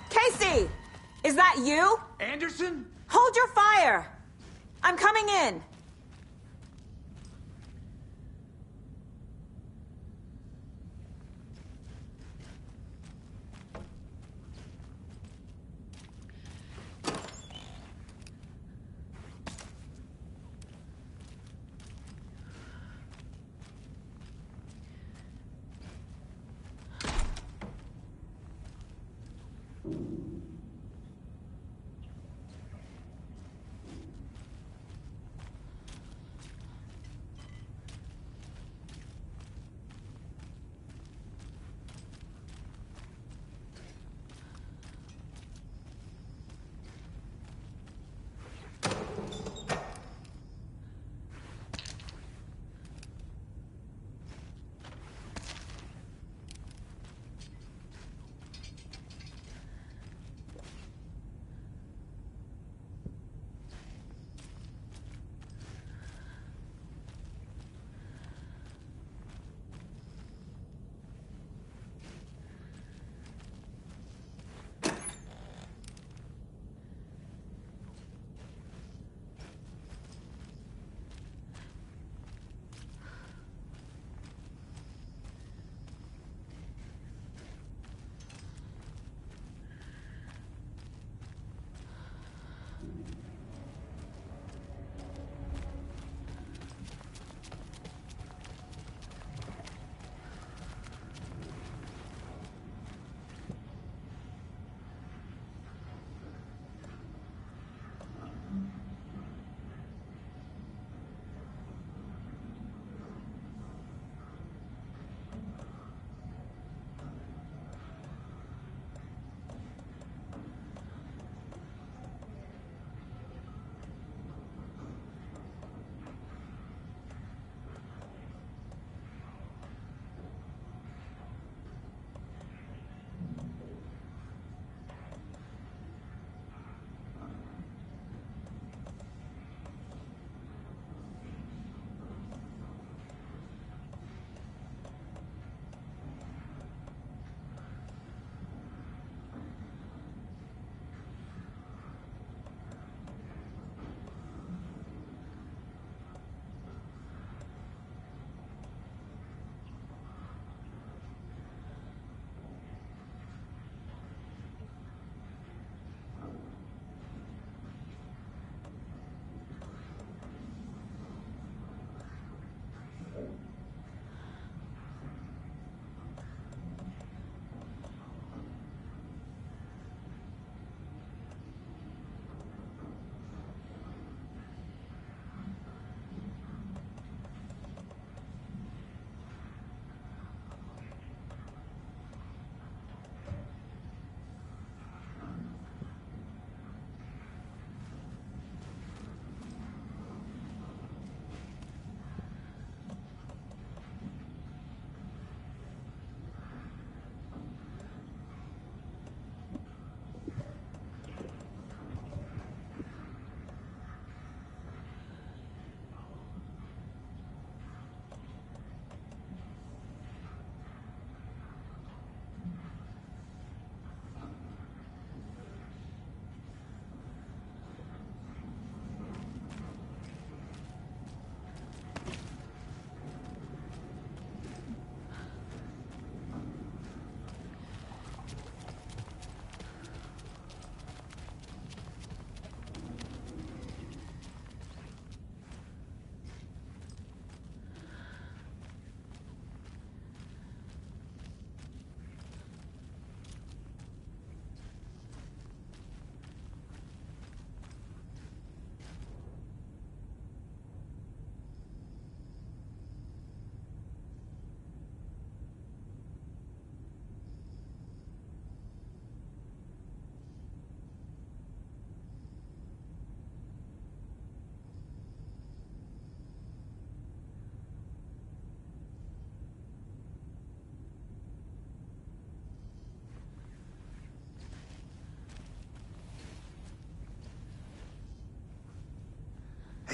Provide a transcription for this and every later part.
Casey! Is that you? Anderson? Hold your fire! I'm coming in!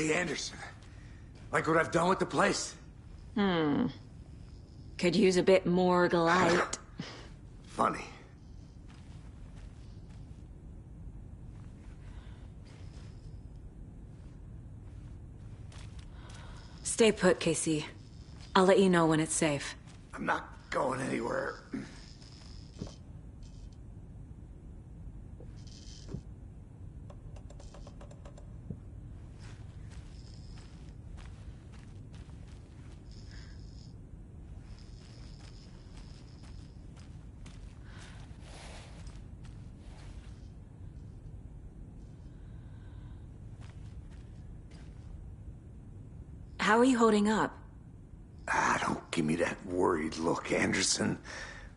Hey, Anderson. Like what I've done with the place? Could use a bit more light. Funny. Stay put, Casey. I'll let you know when it's safe. I'm not going anywhere. How are you holding up? Don't give me that worried look, Anderson.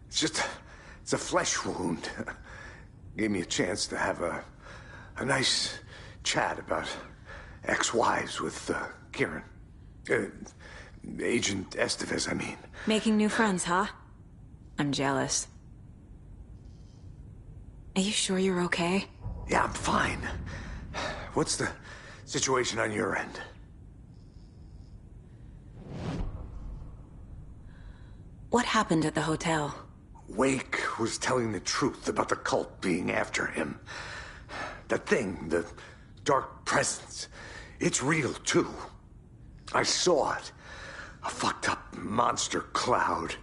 It's a flesh wound. Gave me a chance to have a nice chat about ex-wives with Kieran. Agent Estevez, I mean. Making new friends, huh? I'm jealous. Are you sure you're okay? Yeah, I'm fine. What's the situation on your end? What happened at the hotel? Wake was telling the truth about the cult being after him. That thing, the dark presence, it's real too. I saw it. A fucked up monster cloud.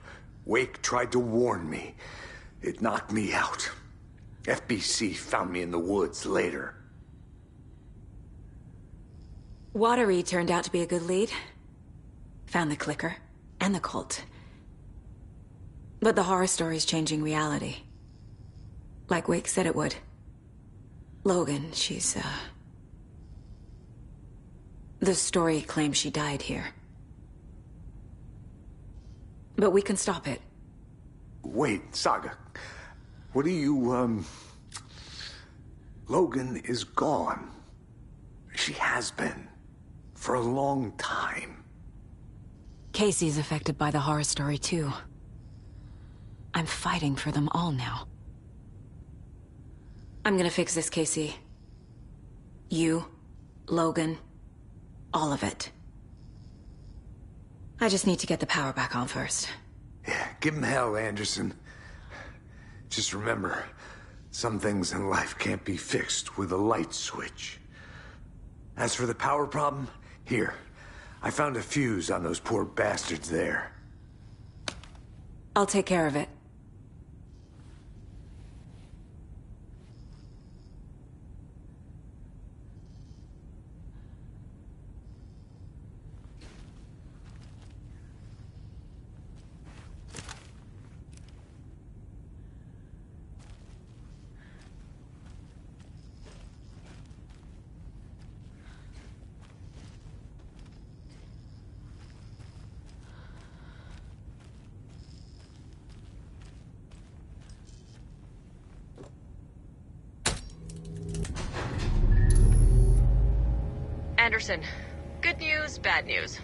Wake tried to warn me. It knocked me out. FBC found me in the woods later. Watery turned out to be a good lead. Found the clicker and the cult. But the horror story's changing reality. Like Wake said it would. Logan, she's, the story claims she died here. But we can stop it. Wait, Saga. What do you, Logan is gone. She has been. For a long time. Casey's affected by the horror story, too. I'm fighting for them all now. I'm gonna fix this, Casey. You, Logan, all of it. I just need to get the power back on first. Yeah, give him hell, Anderson. Just remember, some things in life can't be fixed with a light switch. As for the power problem, here. I found a fuse on those poor bastards there. I'll take care of it. Anderson, good news, bad news.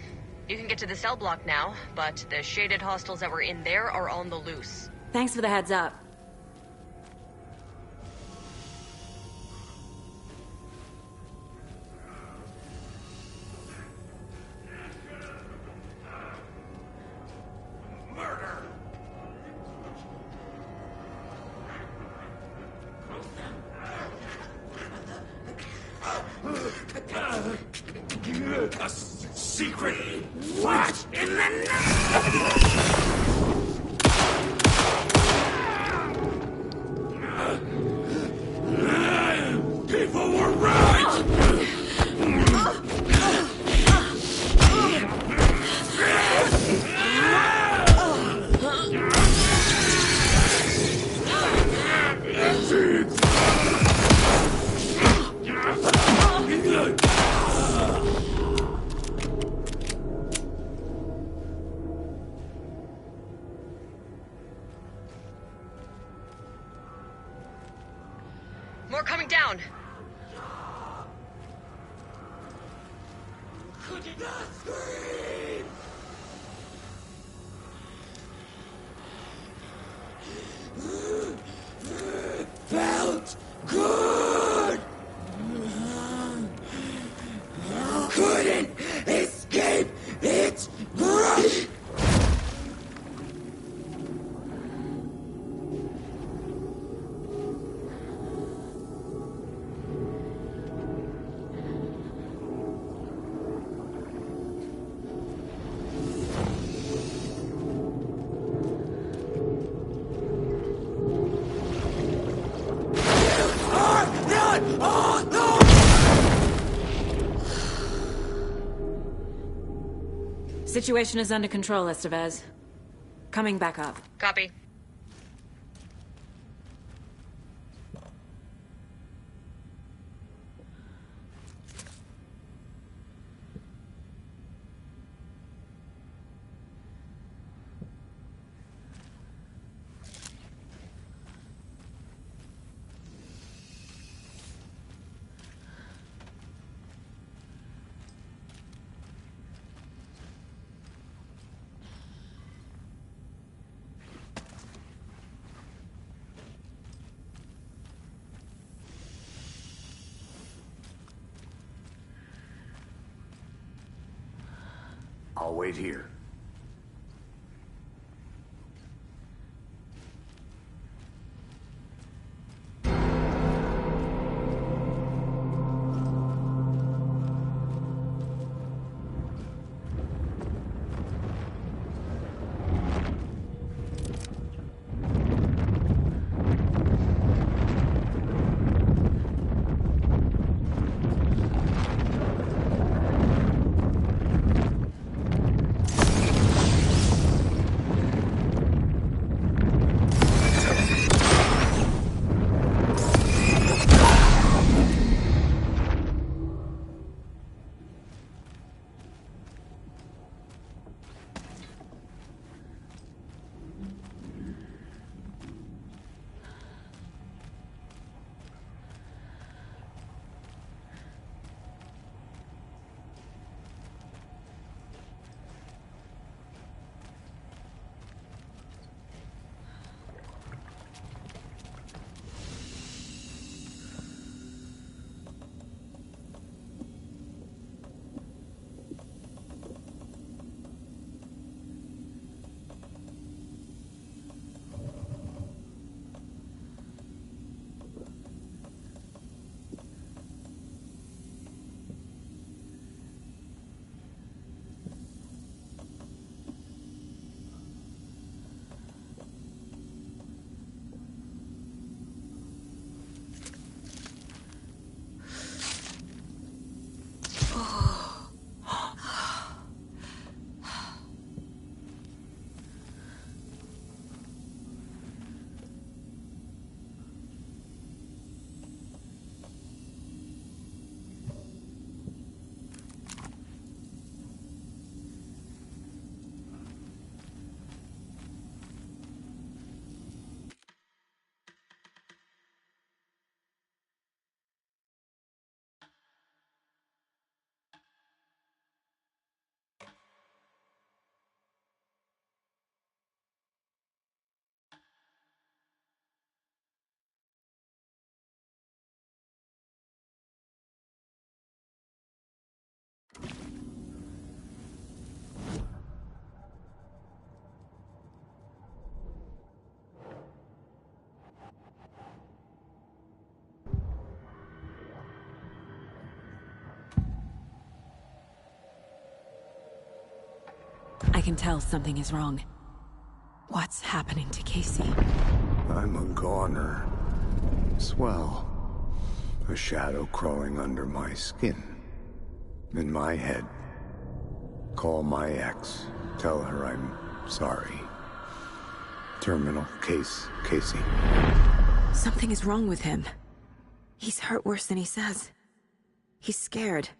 You can get to the cell block now, but the shaded hostiles that were in there are on the loose. Thanks for the heads up. A secret? What in the name? People were right! More coming down. Could you not scream? Felt good. Couldn't escape its grip. Situation is under control, Estevez. Coming back up. Copy. I'll wait here. I can tell something is wrong. What's happening to Casey? I'm a goner. Swell. A shadow crawling under my skin. In my head. Call my ex. Tell her I'm sorry. Terminal case, Casey. Something is wrong with him. He's hurt worse than he says. He's scared.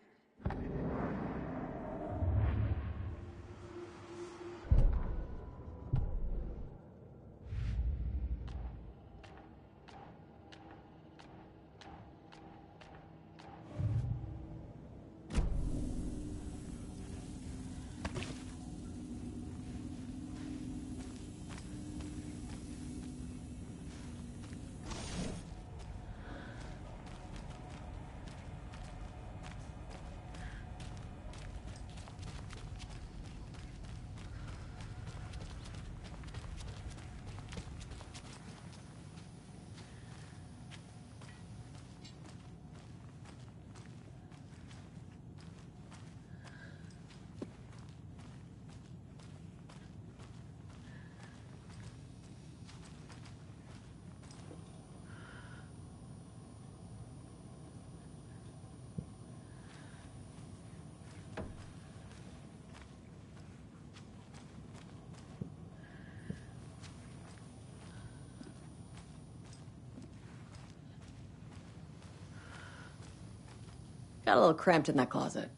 Got a little cramped in that closet.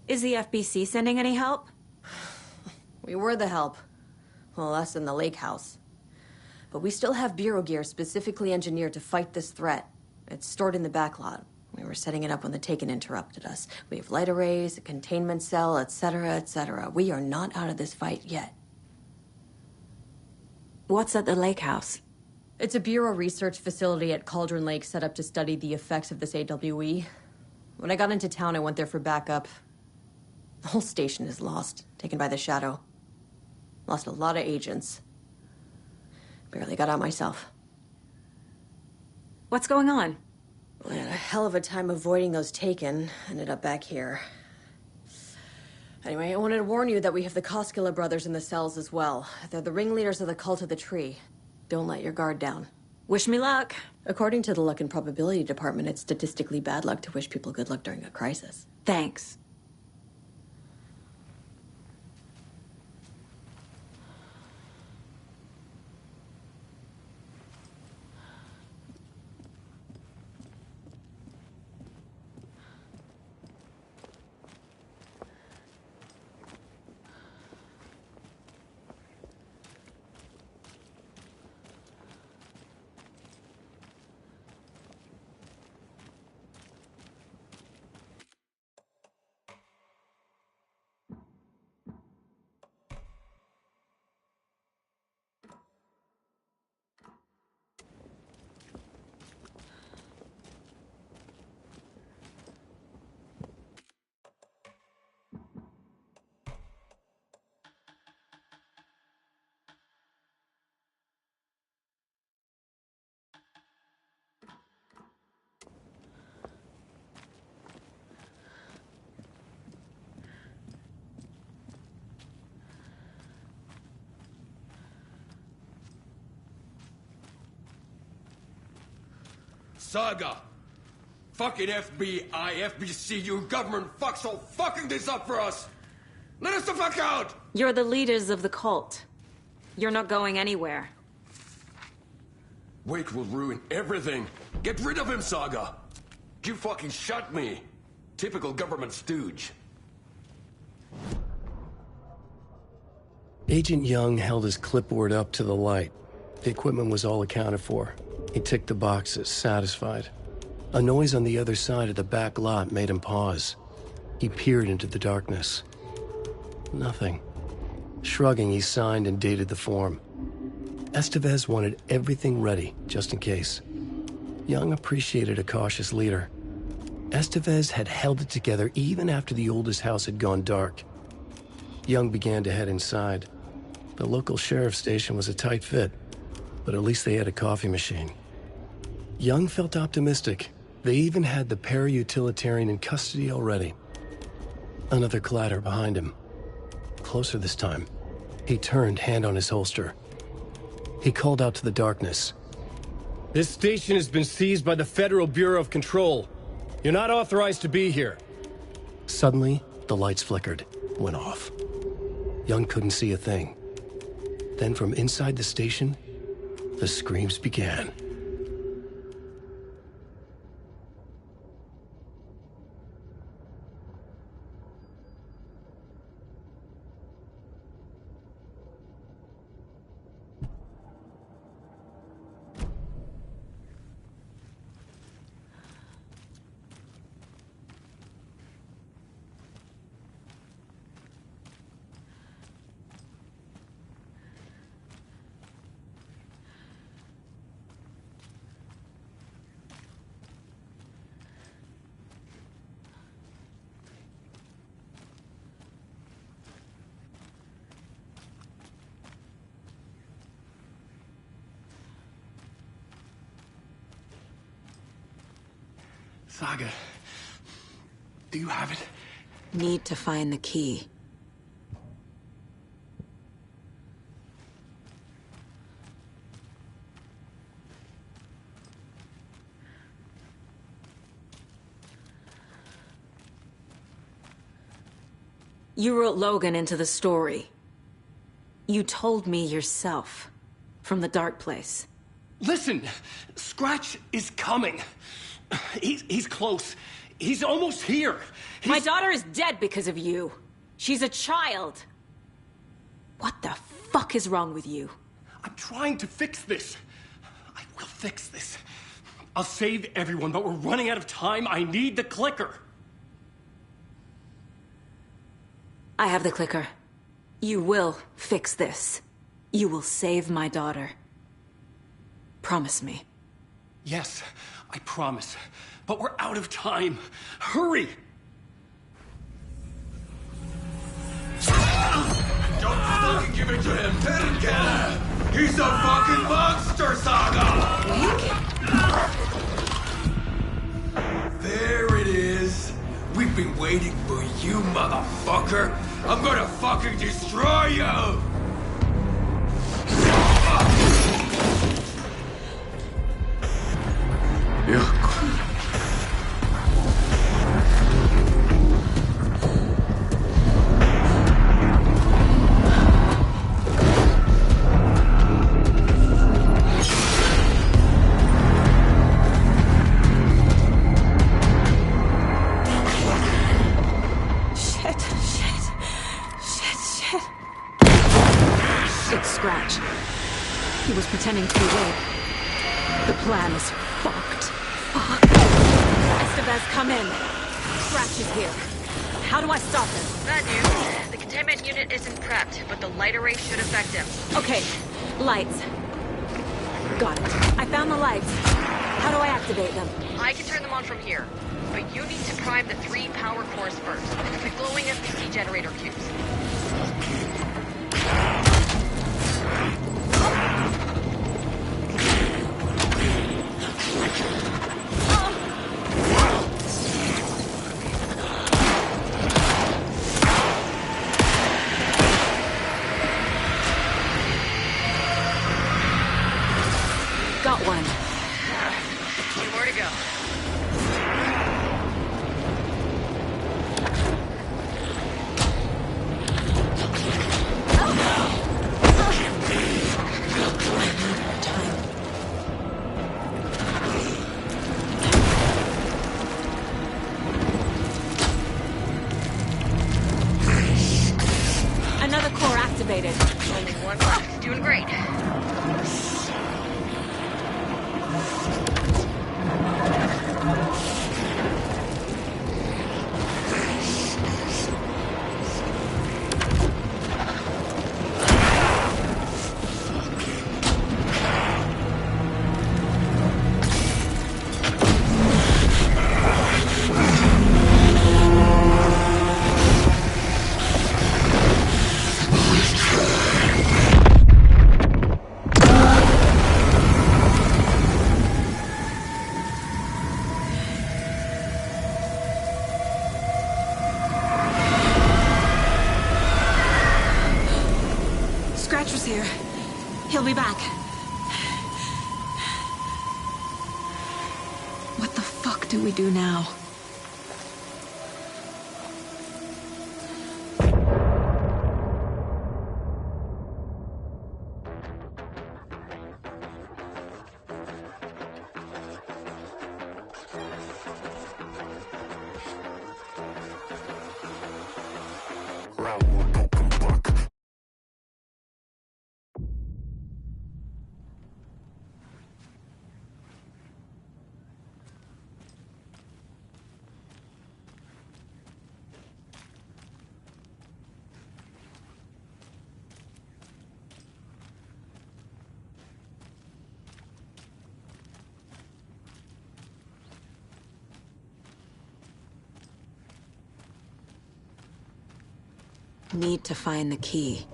Is the FBC sending any help? We were the help. Well, us in the lake house. But we still have Bureau gear specifically engineered to fight this threat. It's stored in the back lot. We were setting it up when the Taken interrupted us. We have light arrays, a containment cell, etc., etc. We are not out of this fight yet. What's at the lake house? It's a Bureau research facility at Cauldron Lake set up to study the effects of this AWE. When I got into town, I went there for backup. The whole station is lost, taken by the Shadow. Lost a lot of agents. Barely got out myself. What's going on? I had a hell of a time avoiding those Taken. Ended up back here. Anyway, I wanted to warn you that we have the Koskela brothers in the cells as well. They're the ringleaders of the Cult of the Tree. Don't let your guard down. Wish me luck. According to the Luck and Probability Department, it's statistically bad luck to wish people good luck during a crisis. Thanks. Saga! Fucking FBI, FBC, you government fucks all fucking this up for us! Let us the fuck out! You're the leaders of the cult. You're not going anywhere. Wake will ruin everything. Get rid of him, Saga! You fucking shot me. Typical government stooge. Agent Young held his clipboard up to the light. The equipment was all accounted for. He ticked the boxes, satisfied. A noise on the other side of the back lot made him pause. He peered into the darkness. Nothing. Shrugging, he signed and dated the form. Estevez wanted everything ready, just in case. Young appreciated a cautious leader. Estevez had held it together even after the oldest house had gone dark. Young began to head inside. The local sheriff's station was a tight fit, but at least they had a coffee machine. Young felt optimistic. They even had the para-utilitarian in custody already. Another clatter behind him. Closer this time. He turned, hand on his holster. He called out to the darkness. This station has been seized by the Federal Bureau of Control. You're not authorized to be here. Suddenly, the lights flickered, went off. Young couldn't see a thing. Then from inside the station, the screams began. Saga, do you have it? Need to find the key. You wrote Logan into the story. You told me yourself. From the dark place. Listen, Scratch is coming. He's close. He's almost here. My daughter is dead because of you. She's a child. What the fuck is wrong with you? I'm trying to fix this. I will fix this. I'll save everyone, but we're running out of time. I need the clicker. I have the clicker. You will fix this. You will save my daughter. Promise me. Yes, I promise. But we're out of time. Hurry! Don't fucking give it to him! Let him get him! He's a fucking monster, Saga! There it is! We've been waiting for you, motherfucker! I'm gonna fucking destroy you! Scratch. He was pretending to be Wade. The plan is fucked. Fuck. Estevez, come in. Scratch is here. How do I stop him? Bad news. The containment unit isn't prepped, but the light array should affect him. Okay. Lights. Got it. I found the lights. How do I activate them? I can turn them on from here, but you need to prime the 3 power cores first. The glowing FPC generator cubes. Got one. 2 more to go. Another core activated. Only one left. Doing great. Scratcher's here. He'll be back. What the fuck do we do now? Need to find the key.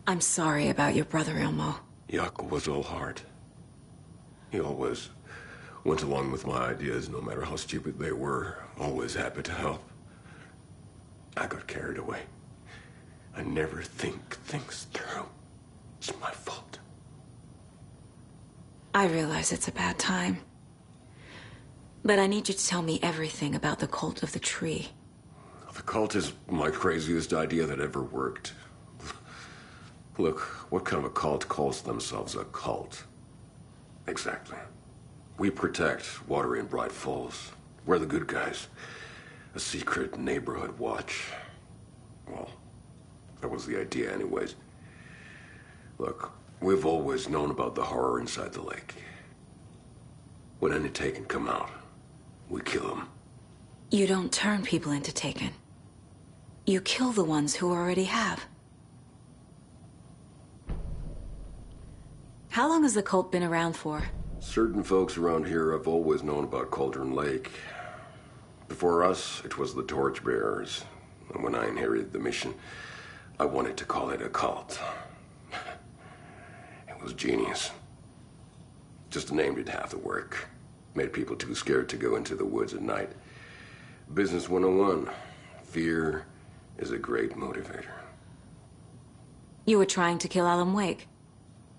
I'm sorry about your brother, Ilmo. Jaakko was all heart. He always went along with my ideas, no matter how stupid they were. Always happy to help. I got carried away. I never think things through. It's my fault. I realize it's a bad time. But I need you to tell me everything about the Cult of the Tree. The cult is my craziest idea that ever worked. Look, what kind of a cult calls themselves a cult? Exactly. We protect Watery and Bright Falls. We're the good guys. A secret neighborhood watch. Well, that was the idea anyways. Look, we've always known about the horror inside the lake. When any Taken come out, we kill them. You don't turn people into Taken. You kill the ones who already have. How long has the cult been around for? Certain folks around here have always known about Cauldron Lake. Before us, it was the Torchbearers. And when I inherited the mission, I wanted to call it a cult. It was genius. Just a name did half the work. Made people too scared to go into the woods at night. Business 101. Fear is a great motivator. You were trying to kill Alan Wake.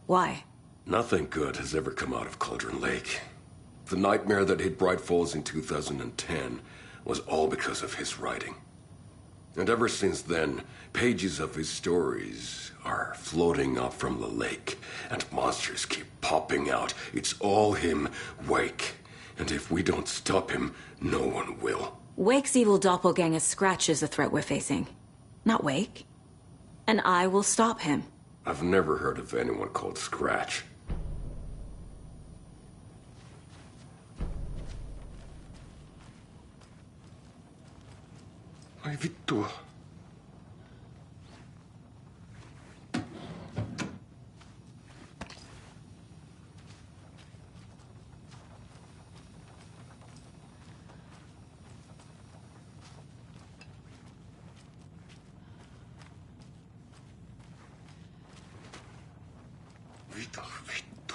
Why? Nothing good has ever come out of Cauldron Lake. The nightmare that hit Bright Falls in 2010 was all because of his writing. And ever since then, pages of his stories are floating up from the lake, and monsters keep popping out. It's all him, Wake. And if we don't stop him, no one will. Wake's evil doppelganger Scratch is the threat we're facing, not Wake. And I will stop him. I've never heard of anyone called Scratch. Ai vittua. Mitä vittu?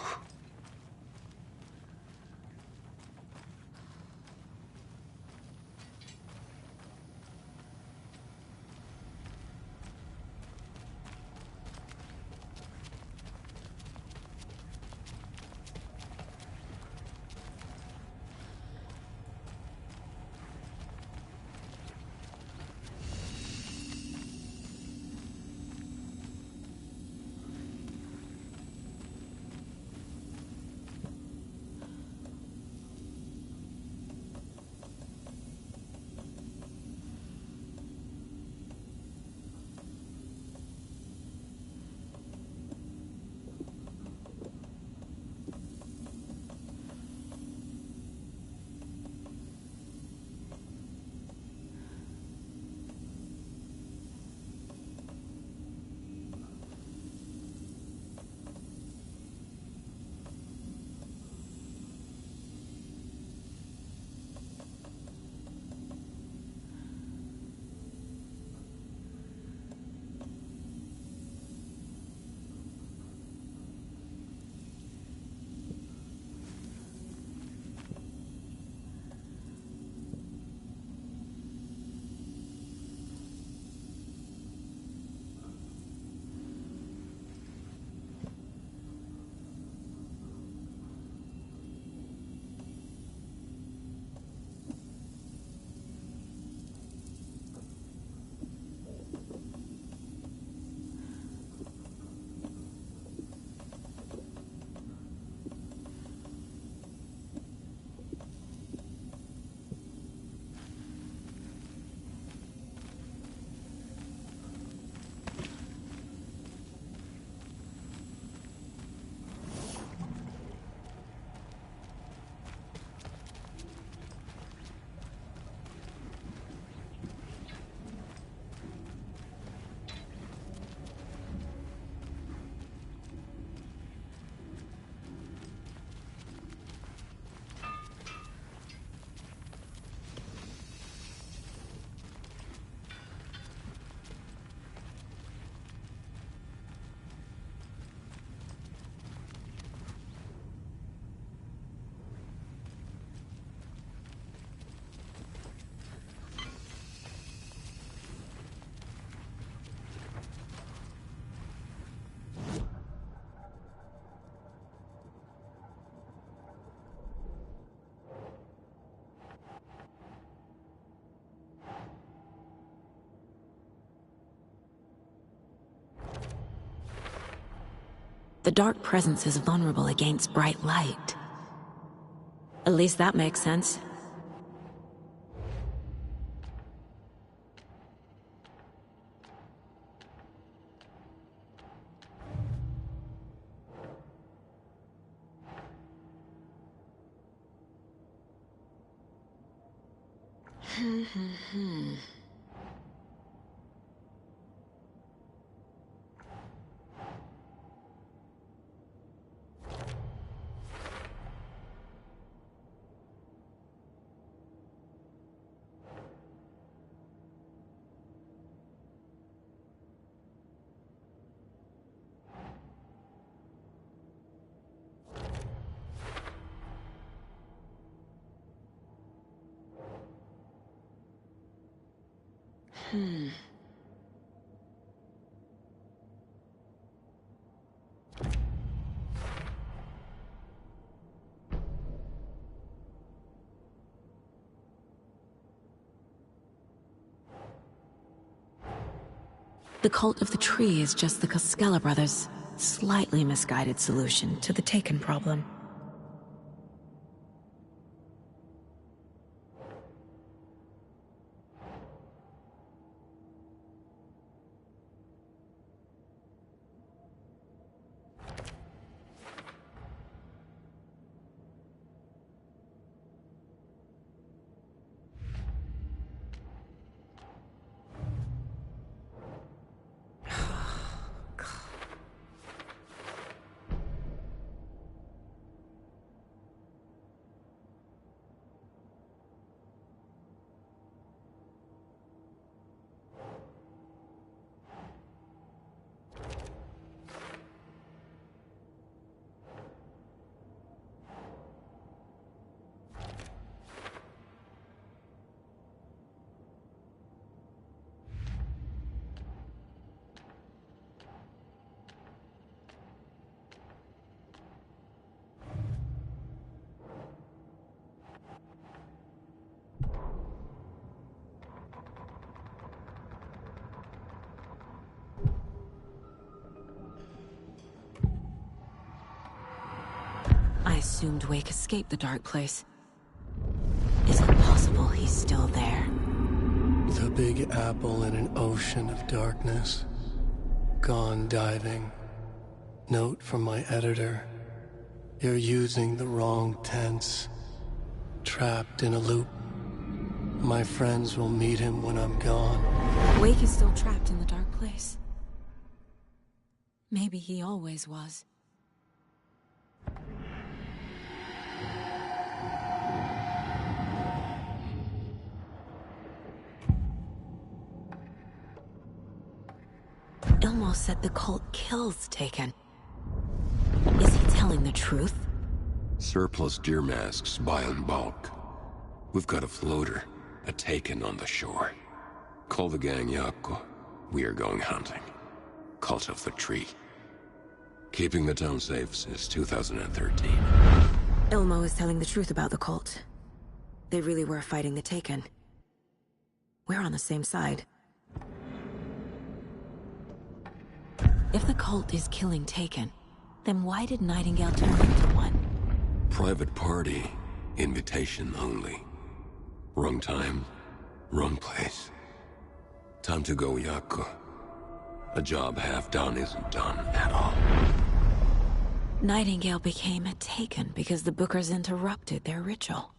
The Dark Presence is vulnerable against bright light. At least that makes sense. The Cult of the Tree is just the Koskela brothers' slightly misguided solution to the Taken problem. I assumed Wake escaped the dark place. Is it possible he's still there? The Big Apple in an ocean of darkness. Gone diving. Note from my editor. You're using the wrong tense. Trapped in a loop. My friends will meet him when I'm gone. Wake is still trapped in the dark place. Maybe he always was. Ilmo said the cult kills Taken. Is he telling the truth? Surplus deer masks buy in bulk. We've got a floater, a Taken on the shore. Call the gang Yako. We are going hunting. Cult of the Tree. Keeping the town safe since 2013. Ilmo is telling the truth about the cult. They really were fighting the Taken. We're on the same side. If the cult is killing Taken, then why did Nightingale turn into one? Private party. Invitation only. Wrong time, wrong place. Time to go, Yako. A job half done isn't done at all. Nightingale became a Taken because the Bookers interrupted their ritual.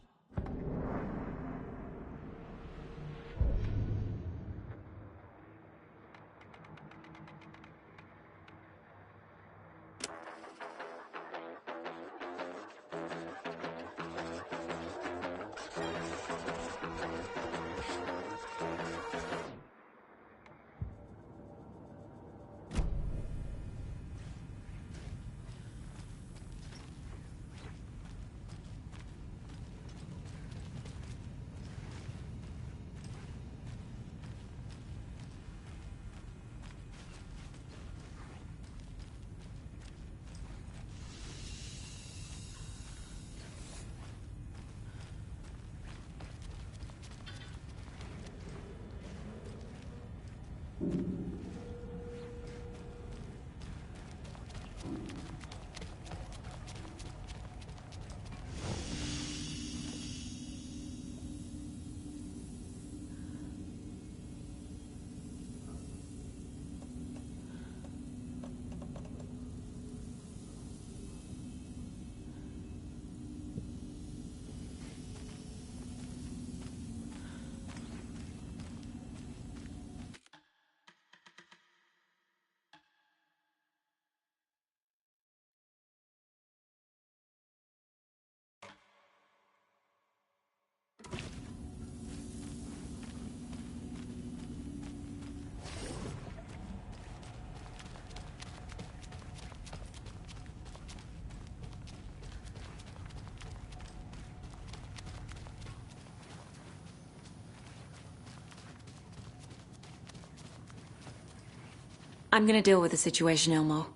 I'm gonna deal with the situation, Ilmo.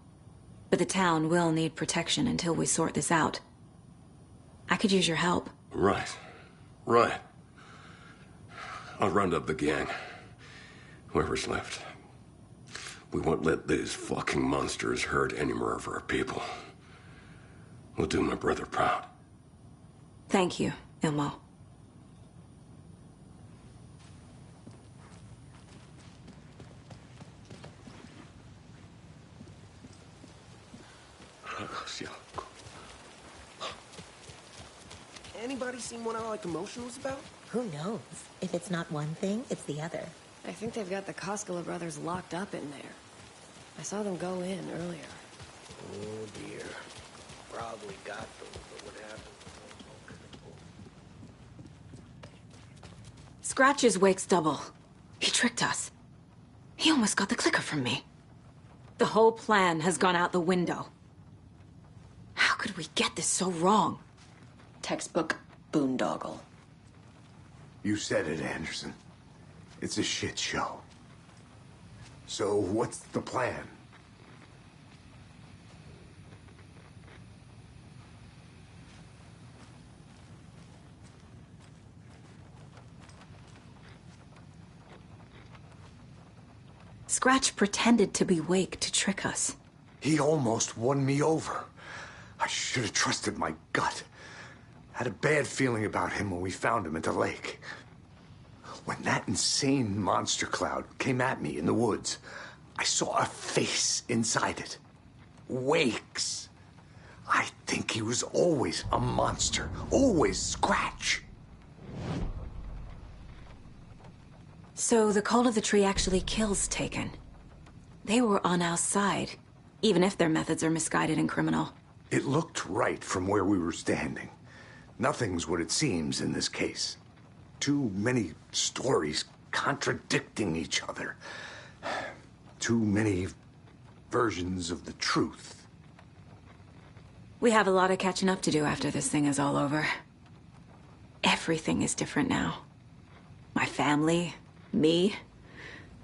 But the town will need protection until we sort this out. I could use your help. Right. Right. I'll round up the gang. Whoever's left. We won't let these fucking monsters hurt any more of our people. We'll do my brother proud. Thank you, Ilmo. Anybody seen what Allied Commotion was about? Who knows? If it's not one thing, it's the other. I think they've got the Koskela brothers locked up in there. I saw them go in earlier. Oh dear. Probably got them, but what happened? Scratch is Wake's double. He tricked us. He almost got the clicker from me. The whole plan has gone out the window. How could we get this so wrong? Textbook boondoggle. You said it, Anderson. It's a shit show. So what's the plan? Scratch pretended to be Wake to trick us. He almost won me over. I should have trusted my gut. Had a bad feeling about him when we found him at the lake. When that insane monster cloud came at me in the woods, I saw a face inside it. Wake's. I think he was always a monster. Always Scratch. So the Cult of the Tree actually kills Taken. They were on our side, even if their methods are misguided and criminal. It looked right from where we were standing. Nothing's what it seems in this case. Too many stories contradicting each other. Too many versions of the truth. We have a lot of catching up to do after this thing is all over. Everything is different now. My family, me,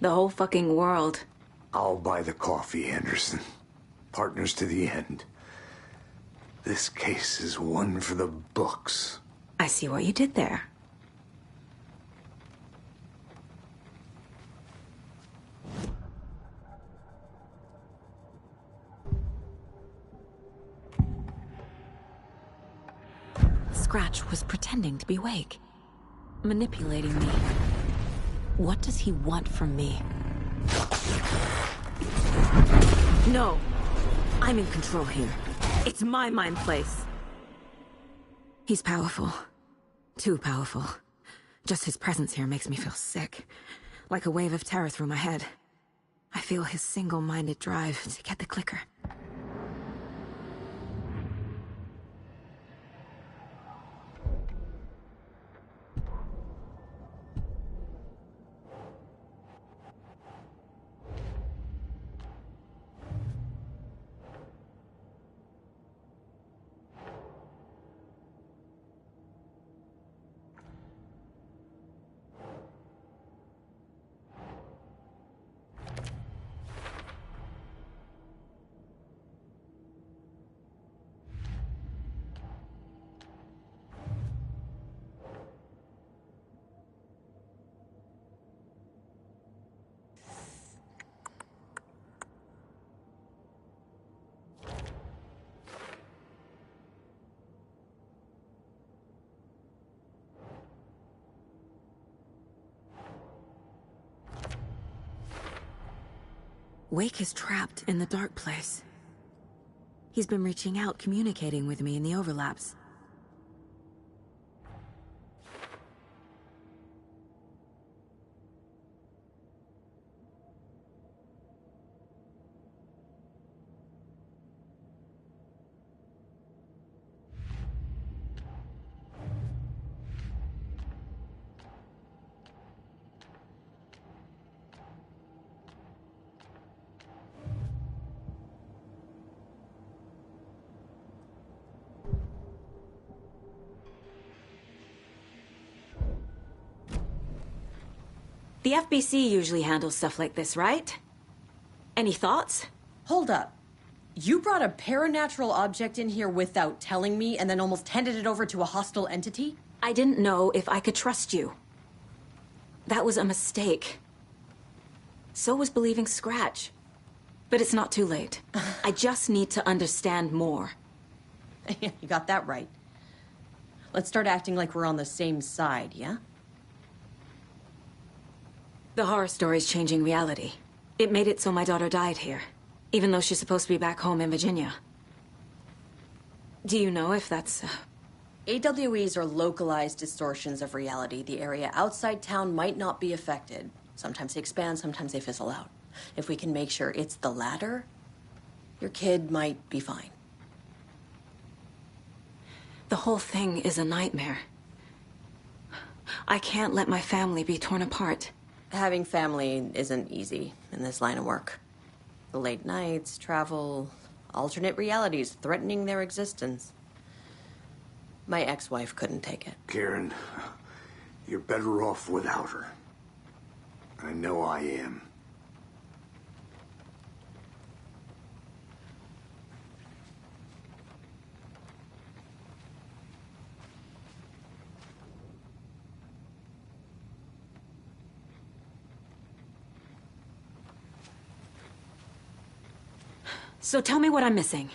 the whole fucking world. I'll buy the coffee, Anderson. Partners to the end. This case is one for the books. I see what you did there. Scratch was pretending to be Wake, manipulating me. What does he want from me? No! I'm in control here. It's my mind place. He's powerful. Too powerful. Just his presence here makes me feel sick. Like a wave of terror through my head. I feel his single-minded drive to get the clicker. Wake is trapped in the dark place. He's been reaching out, communicating with me in the overlaps. The FBC usually handles stuff like this, right? Any thoughts? Hold up. You brought a paranatural object in here without telling me and then almost handed it over to a hostile entity? I didn't know if I could trust you. That was a mistake. So was believing Scratch. But it's not too late. I just need to understand more. You got that right. Let's start acting like we're on the same side, yeah? The horror story's changing reality. It made it so my daughter died here, even though she's supposed to be back home in Virginia. Do you know if that's... AWEs are localized distortions of reality. The area outside town might not be affected. Sometimes they expand, sometimes they fizzle out. If we can make sure it's the latter, your kid might be fine. The whole thing is a nightmare. I can't let my family be torn apart. Having family isn't easy in this line of work. The late nights, travel, alternate realities threatening their existence. My ex-wife couldn't take it. Karen, you're better off without her. I know I am. So tell me what I'm missing.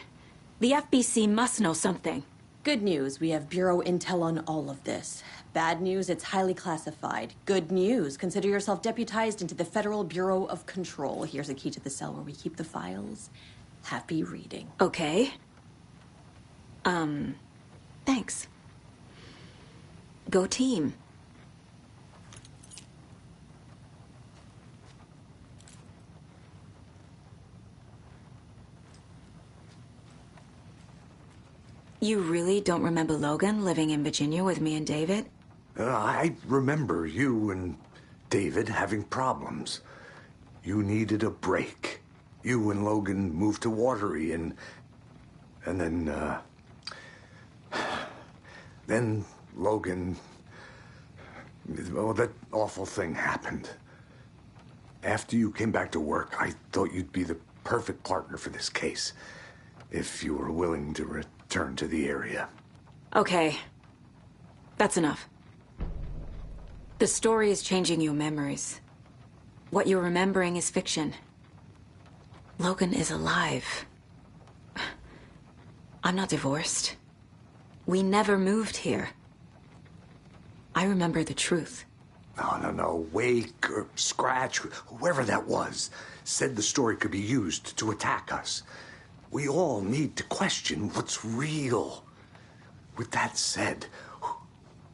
The FBC must know something. Good news, we have Bureau intel on all of this. Bad news, it's highly classified. Good news, consider yourself deputized into the Federal Bureau of Control. Here's a key to the cell where we keep the files. Happy reading. Okay. Thanks. Go team. You really don't remember Logan living in Virginia with me and David? I remember you and David having problems. You needed a break. You and Logan moved to Watery and then Logan... Oh, that awful thing happened. After you came back to work, I thought you'd be the perfect partner for this case. If you were willing to return to the area. Okay. That's enough. The story is changing your memories. What you're remembering is fiction. Logan is alive. I'm not divorced. We never moved here. I remember the truth. No. Wake or Scratch, whoever that was, said the story could be used to attack us. We all need to question what's real. With that said,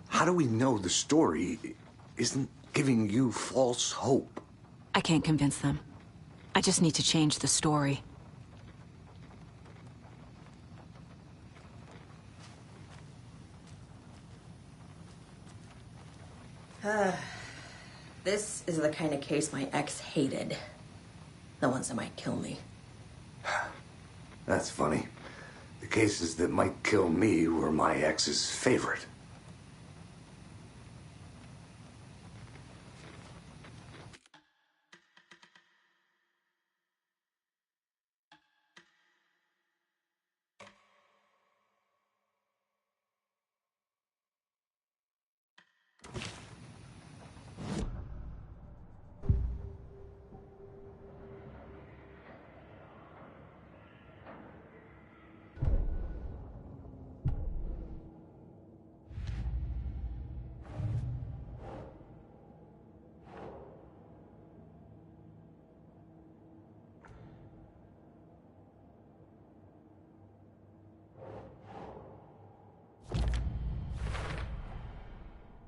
how do we know the story isn't giving you false hope? I can't convince them. I just need to change the story. This is the kind of case my ex hated. The ones that might kill me. That's funny. The cases that might kill me were my ex's favorite.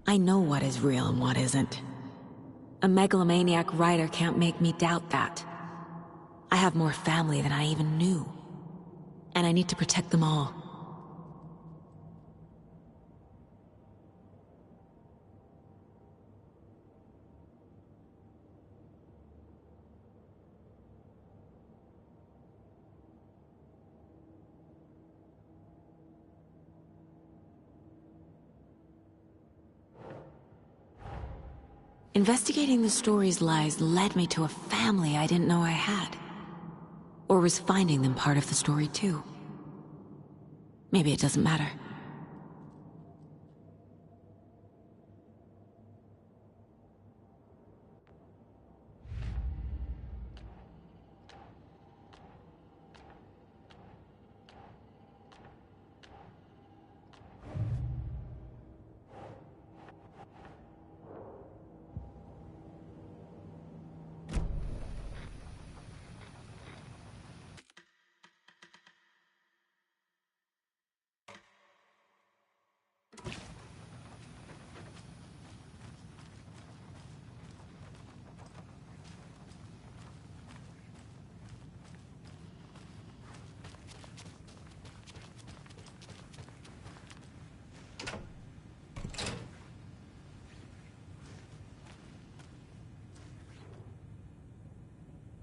I know what is real and what isn't. A megalomaniac writer can't make me doubt that. I have more family than I even knew. And I need to protect them all. Investigating the story's lies led me to a family I didn't know I had. Or was finding them part of the story too? Maybe it doesn't matter.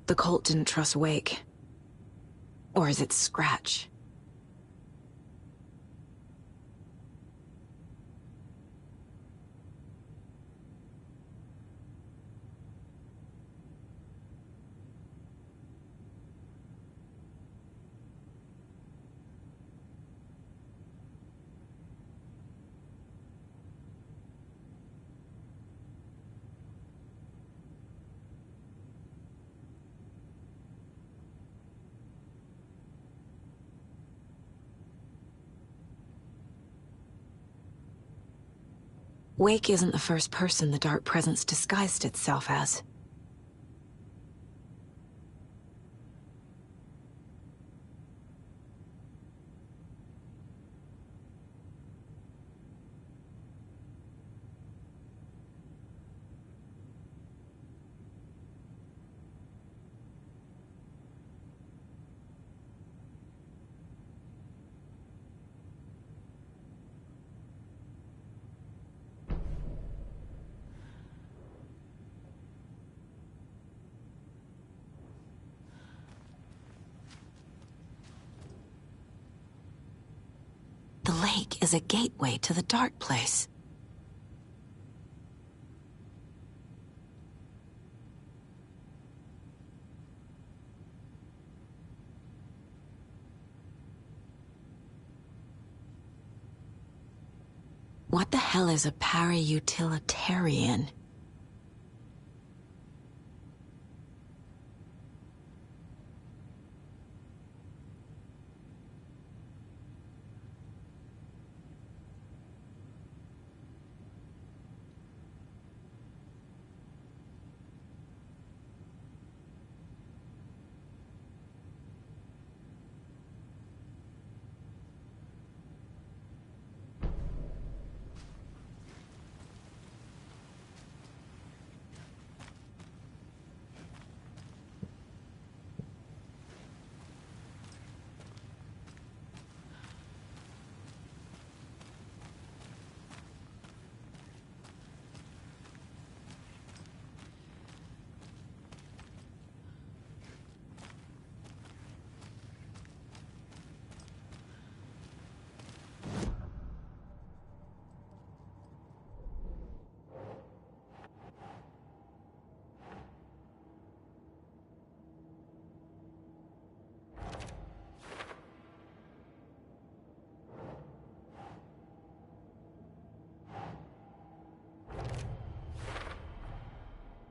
The cult didn't trust Wake. Or is it Scratch? Wake isn't the first person the Dark Presence disguised itself as. The lake is a gateway to the Dark Place. What the hell is a para-utilitarian?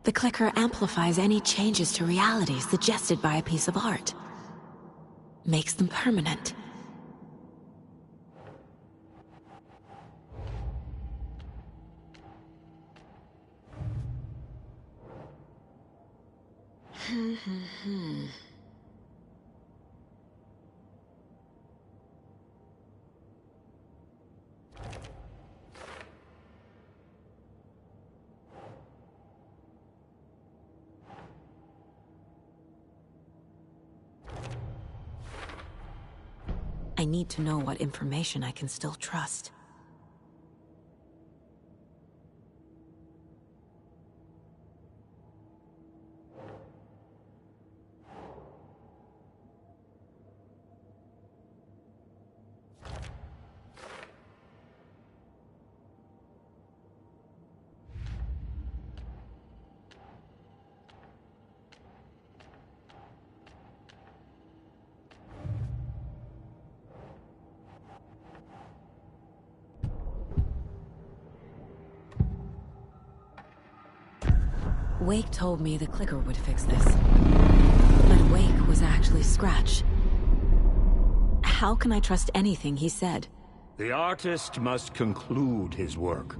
The clicker amplifies any changes to reality suggested by a piece of art. Makes them permanent. I need to know what information I can still trust. Wake told me the clicker would fix this. But Wake was actually Scratch. How can I trust anything he said? The artist must conclude his work.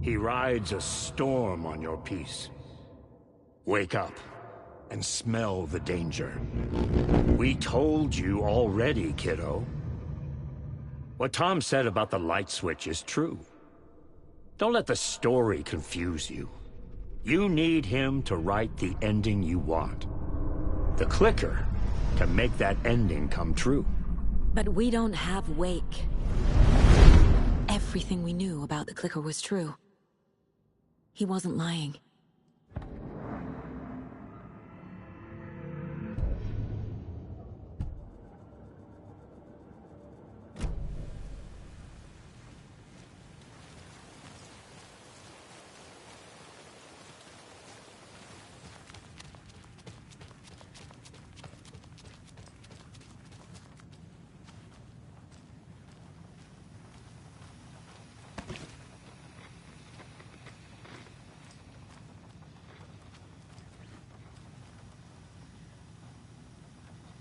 He rides a storm on your piece. Wake up and smell the danger. We told you already, kiddo. What Tom said about the light switch is true. Don't let the story confuse you. You need him to write the ending you want. The clicker can make that ending come true. But we don't have Wake. Everything we knew about the clicker was true. He wasn't lying.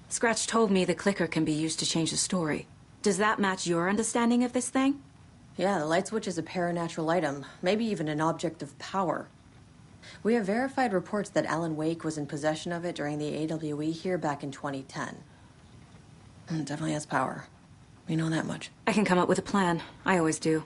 Scratch told me the clicker can be used to change the story. Does that match your understanding of this thing? Yeah, the light switch is a paranatural item, maybe even an object of power. We have verified reports that Alan Wake was in possession of it during the AWE here back in 2010. It definitely has power. We know that much. I can come up with a plan. I always do.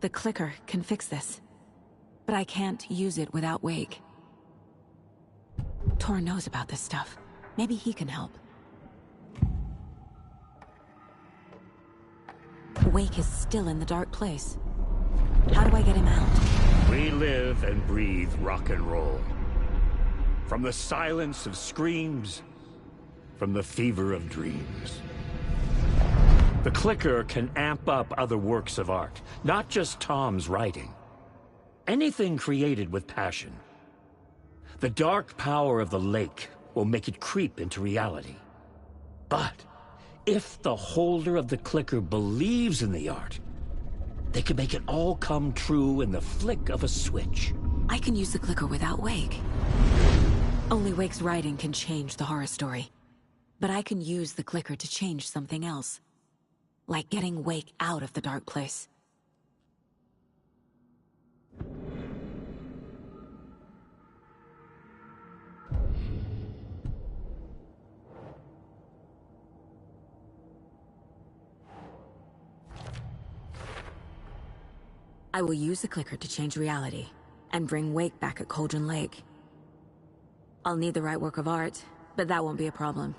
The clicker can fix this, but I can't use it without Wake. Tor knows about this stuff. Maybe he can help. Wake is still in the dark place. How do I get him out? We live and breathe rock and roll. From the silence of screams, from the fever of dreams. The clicker can amp up other works of art, not just Tom's writing. Anything created with passion. The dark power of the lake will make it creep into reality. But if the holder of the clicker believes in the art, they can make it all come true in the flick of a switch. I can use the clicker without Wake. Only Wake's writing can change the horror story. But I can use the clicker to change something else. Like getting Wake out of the dark place. I will use the clicker to change reality, and bring Wake back at Cauldron Lake. I'll need the right work of art, but that won't be a problem.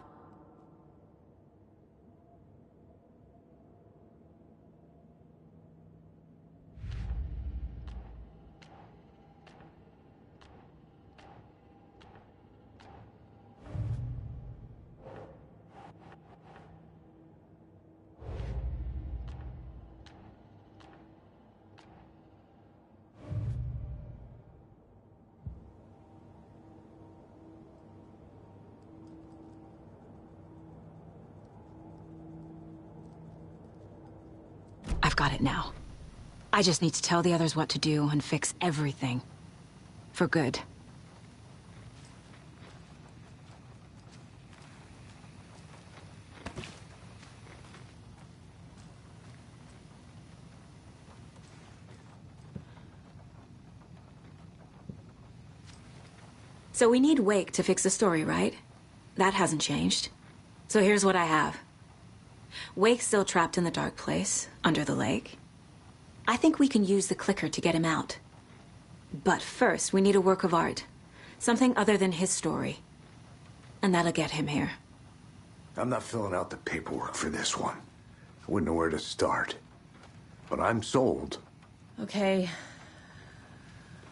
I've got it now. I just need to tell the others what to do and fix everything. For good. So we need Wake to fix the story, right? That hasn't changed. So here's what I have. Wake's still trapped in the dark place, under the lake. I think we can use the clicker to get him out. But first, we need a work of art. Something other than his story. And that'll get him here. I'm not filling out the paperwork for this one. I wouldn't know where to start. But I'm sold. Okay.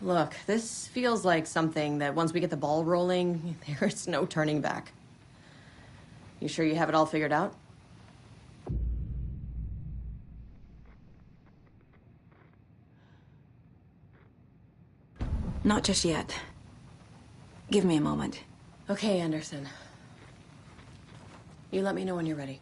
Look, this feels like something that once we get the ball rolling, there's no turning back. You sure you have it all figured out? Not just yet. Give me a moment. Okay, Anderson. You let me know when you're ready.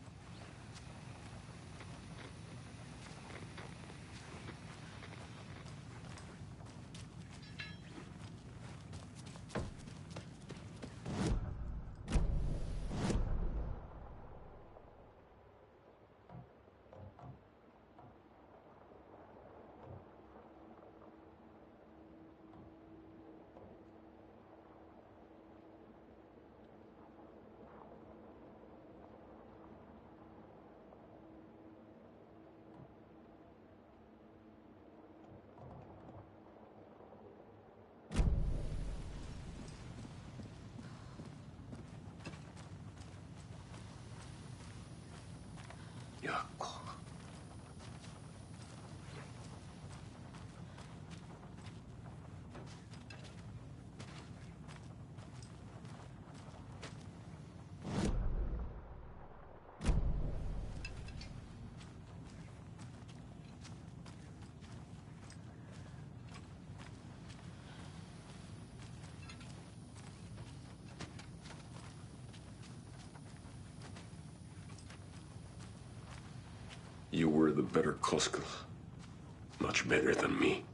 You were the better Koskela. Much better than me.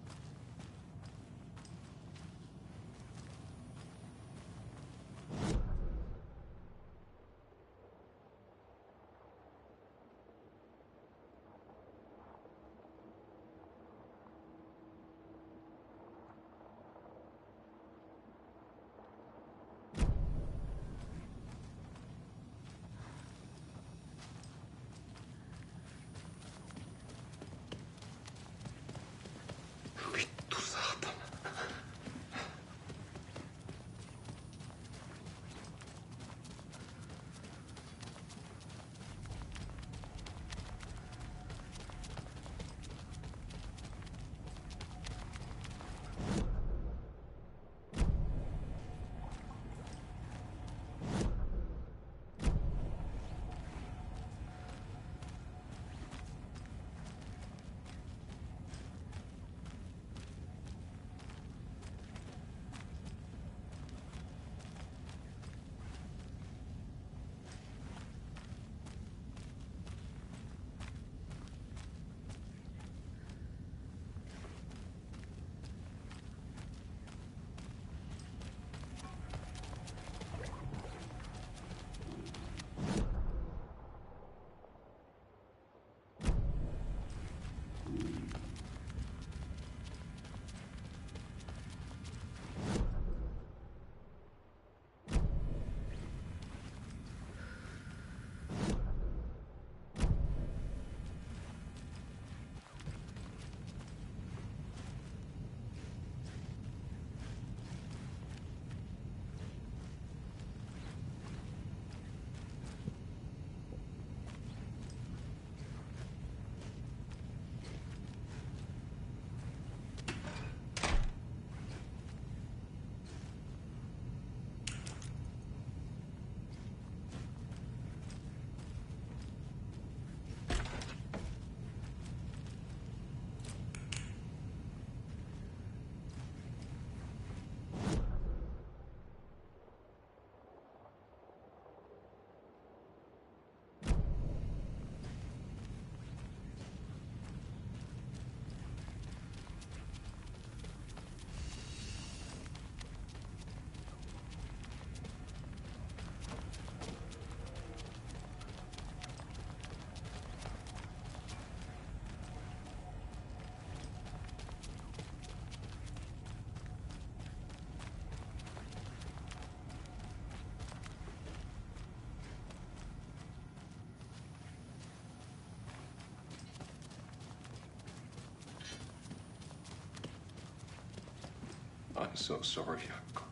I'm so sorry, Jaakko.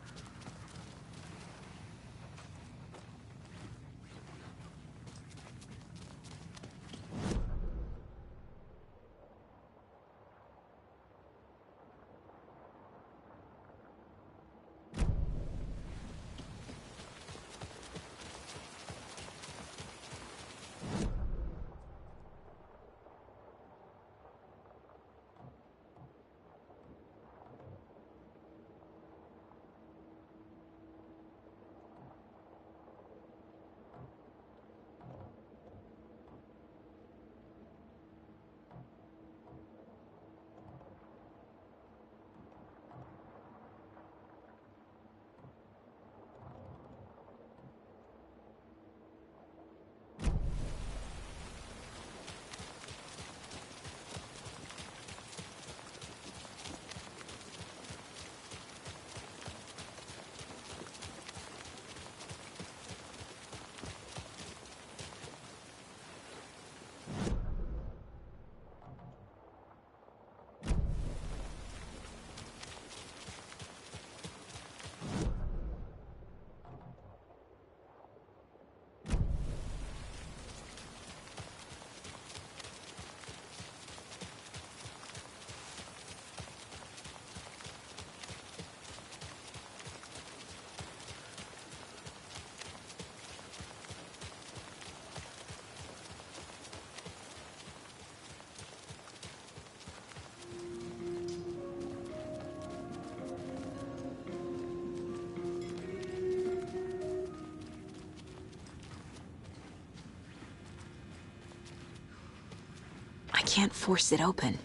I can't force it open.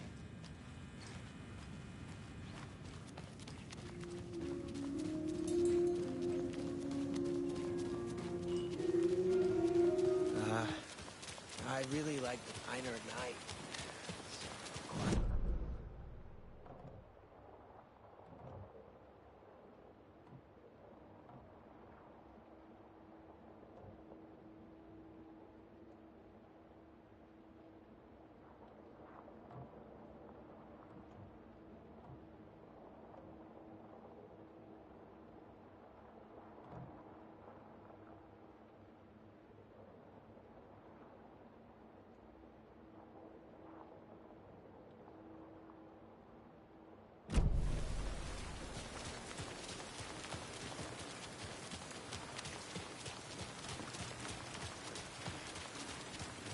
I really like the finer night.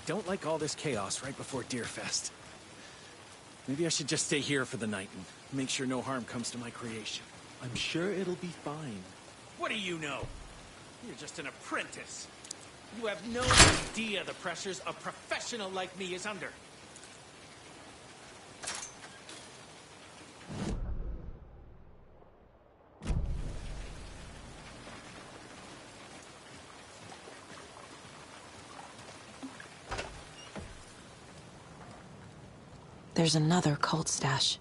Don't like all this chaos right before Deerfest. Maybe I should just stay here for the night and make sure no harm comes to my creation. I'm sure it'll be fine. What do you know? You're just an apprentice. You have no idea the pressures a professional like me is under. There's another cult stash.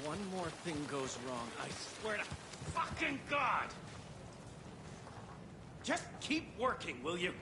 one more thing goes wrong, I swear to fucking God! Just keep working, will you?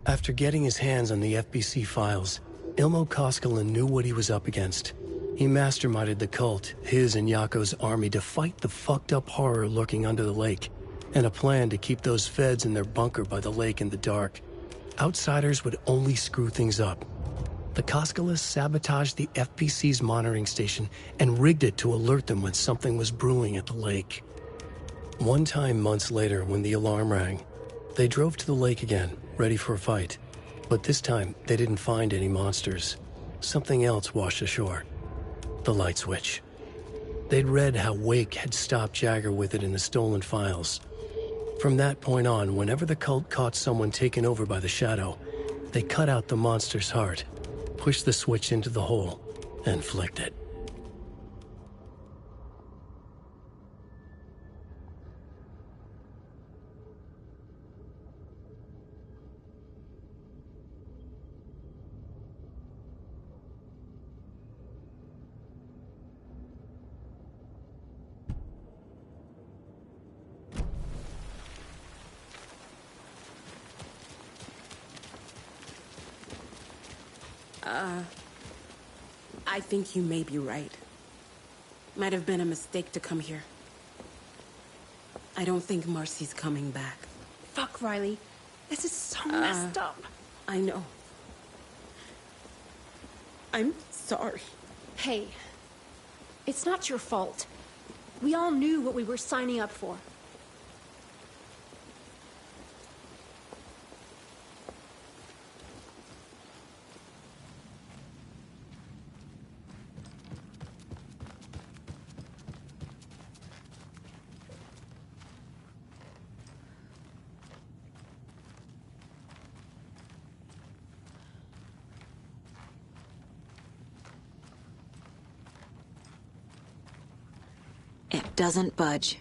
After getting his hands on the FBC files, Ilmo Koskinen knew what he was up against. He masterminded the cult, his and Yako's army, to fight the fucked up horror lurking under the lake, and a plan to keep those feds in their bunker by the lake in the dark. Outsiders would only screw things up. The Koskinen sabotaged the FBC's monitoring station and rigged it to alert them when something was brewing at the lake. One time months later, when the alarm rang, they drove to the lake again, ready for a fight. But this time, they didn't find any monsters. Something else washed ashore. The light switch. They'd read how Wake had stopped Jagger with it in the stolen files. From that point on, whenever the cult caught someone taken over by the Shadow, they cut out the monster's heart, pushed the switch into the hole, and flicked it. I think you may be right. Might have been a mistake to come here. I don't think Marcy's coming back. Fuck, Riley. This is so messed up. I know. I'm sorry. Hey, it's not your fault. We all knew what we were signing up for. It doesn't budge.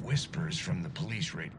whispers from the police radio.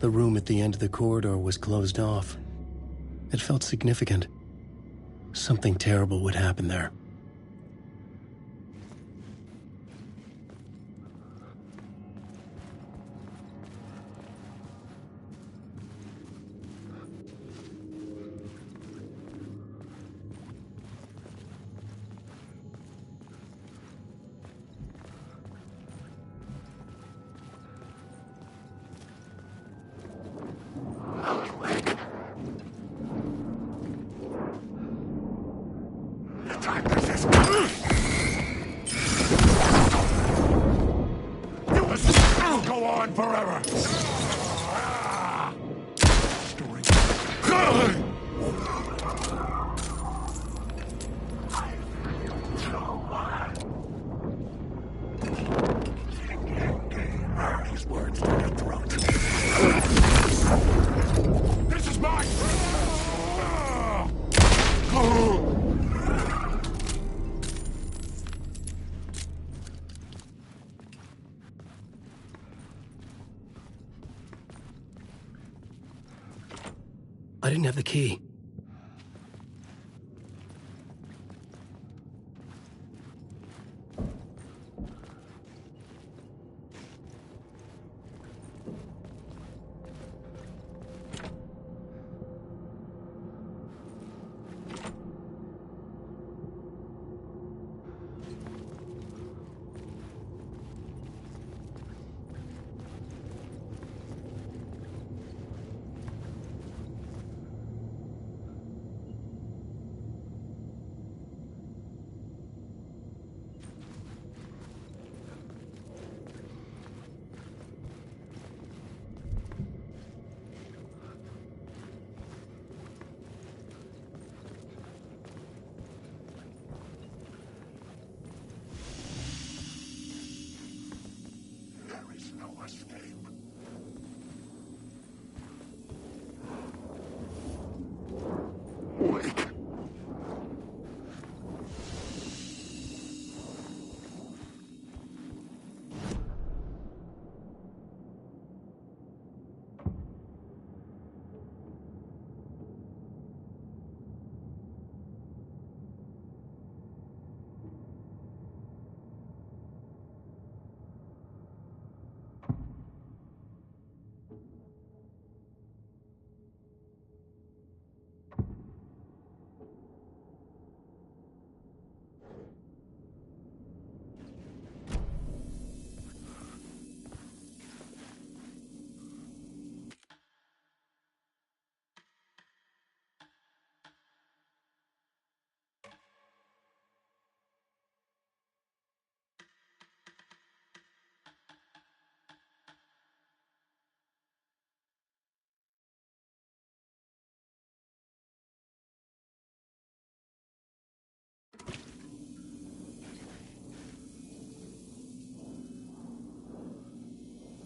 The room at the end of the corridor was closed off. It felt significant. Something terrible would happen there. Go on forever. These words to your throat. This is mine. I didn't have the key. There is no escape.